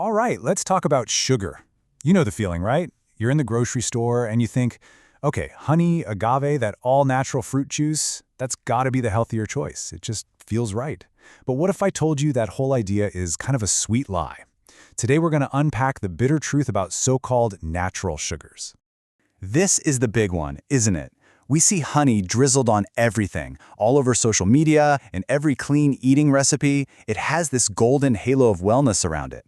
All right, let's talk about sugar. You know the feeling, right? You're in the grocery store and you think, okay, honey, agave, that all-natural fruit juice, that's gotta be the healthier choice. It just feels right. But what if I told you that whole idea is kind of a sweet lie? Today we're gonna unpack the bitter truth about so-called natural sugars. This is the big one, isn't it? We see honey drizzled on everything, all over social media, in every clean eating recipe. It has this golden halo of wellness around it.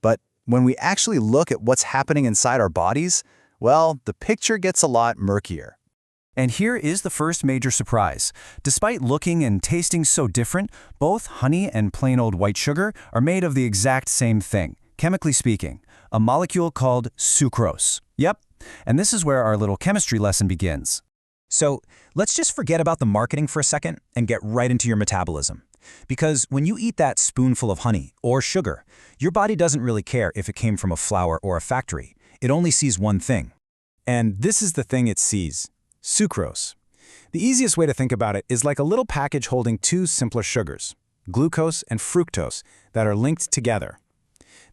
But when we actually look at what's happening inside our bodies, well, the picture gets a lot murkier. And here is the first major surprise. Despite looking and tasting so different, both honey and plain old white sugar are made of the exact same thing, chemically speaking, a molecule called sucrose. Yep, and this is where our little chemistry lesson begins. So let's just forget about the marketing for a second and get right into your metabolism. Because when you eat that spoonful of honey or sugar, your body doesn't really care if it came from a flower or a factory. It only sees one thing. And this is the thing it sees: sucrose. The easiest way to think about it is like a little package holding two simpler sugars, glucose and fructose, that are linked together.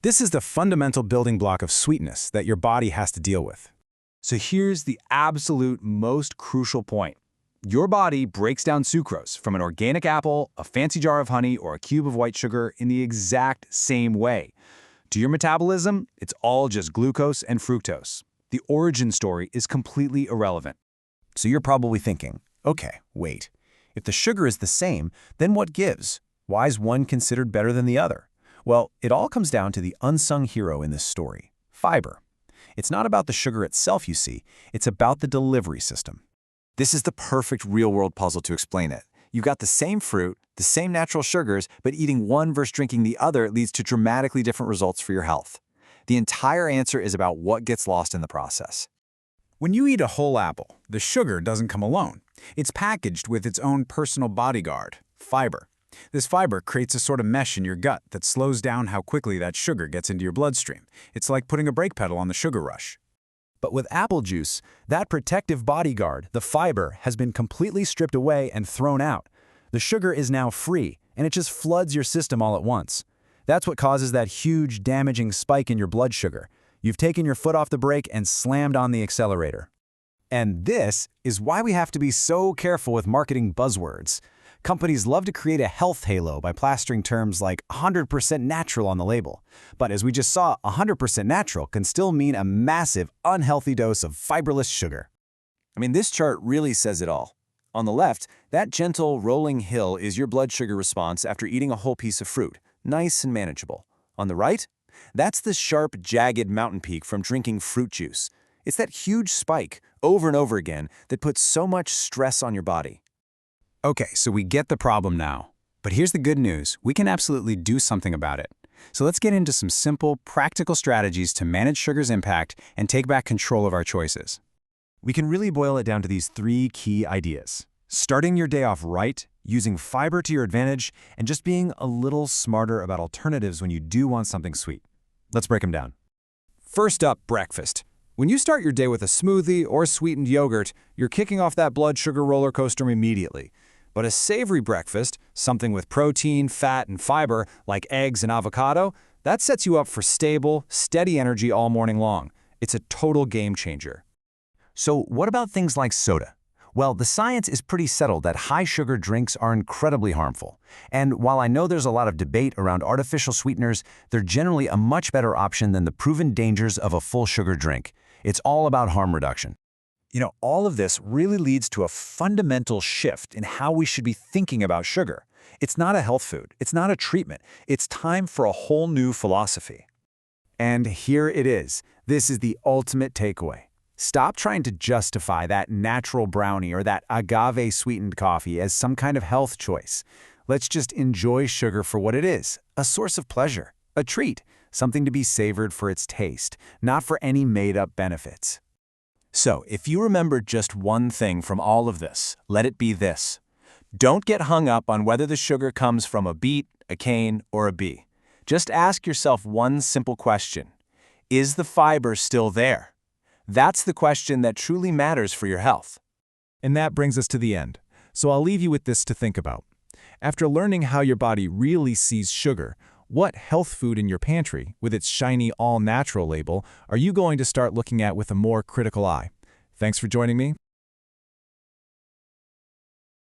This is the fundamental building block of sweetness that your body has to deal with. So here's the absolute most crucial point. Your body breaks down sucrose from an organic apple, a fancy jar of honey, or a cube of white sugar in the exact same way. To your metabolism, it's all just glucose and fructose. The origin story is completely irrelevant. So you're probably thinking, okay, wait. If the sugar is the same, then what gives? Why is one considered better than the other? Well, it all comes down to the unsung hero in this story: fiber. It's not about the sugar itself, you see. It's about the delivery system. This is the perfect real-world puzzle to explain it. You've got the same fruit, the same natural sugars, but eating one versus drinking the other leads to dramatically different results for your health. The entire answer is about what gets lost in the process. When you eat a whole apple, the sugar doesn't come alone. It's packaged with its own personal bodyguard, fiber. This fiber creates a sort of mesh in your gut that slows down how quickly that sugar gets into your bloodstream. It's like putting a brake pedal on the sugar rush. But with apple juice, that protective bodyguard, the fiber, has been completely stripped away and thrown out. The sugar is now free, and it just floods your system all at once. That's what causes that huge, damaging spike in your blood sugar. You've taken your foot off the brake and slammed on the accelerator. And this is why we have to be so careful with marketing buzzwords. Companies love to create a health halo by plastering terms like 100% natural on the label. But as we just saw, 100% natural can still mean a massive, unhealthy dose of fiberless sugar. I mean, this chart really says it all. On the left, that gentle, rolling hill is your blood sugar response after eating a whole piece of fruit, nice and manageable. On the right, that's the sharp, jagged mountain peak from drinking fruit juice. It's that huge spike, over and over again, that puts so much stress on your body. Okay, so we get the problem now. But here's the good news: we can absolutely do something about it. So let's get into some simple, practical strategies to manage sugar's impact and take back control of our choices. We can really boil it down to these three key ideas: starting your day off right, using fiber to your advantage, and just being a little smarter about alternatives when you do want something sweet. Let's break them down. First up, breakfast. When you start your day with a smoothie or sweetened yogurt, you're kicking off that blood sugar roller coaster immediately. But a savory breakfast, something with protein, fat, and fiber, like eggs and avocado, that sets you up for stable, steady energy all morning long. It's a total game changer. So what about things like soda? Well, the science is pretty settled that high-sugar drinks are incredibly harmful. And while I know there's a lot of debate around artificial sweeteners, they're generally a much better option than the proven dangers of a full-sugar drink. It's all about harm reduction. You know, all of this really leads to a fundamental shift in how we should be thinking about sugar. It's not a health food. It's not a treatment. It's time for a whole new philosophy. And here it is. This is the ultimate takeaway. Stop trying to justify that natural brownie or that agave-sweetened coffee as some kind of health choice. Let's just enjoy sugar for what it is: a source of pleasure, a treat, something to be savored for its taste, not for any made-up benefits. So, if you remember just one thing from all of this, let it be this: don't get hung up on whether the sugar comes from a beet, a cane, or a bee. Just ask yourself one simple question: is the fiber still there? That's the question that truly matters for your health. And that brings us to the end. So I'll leave you with this to think about. After learning how your body really sees sugar, What health food in your pantry, with its shiny all-natural label, are you going to start looking at with a more critical eye? Thanks for joining me.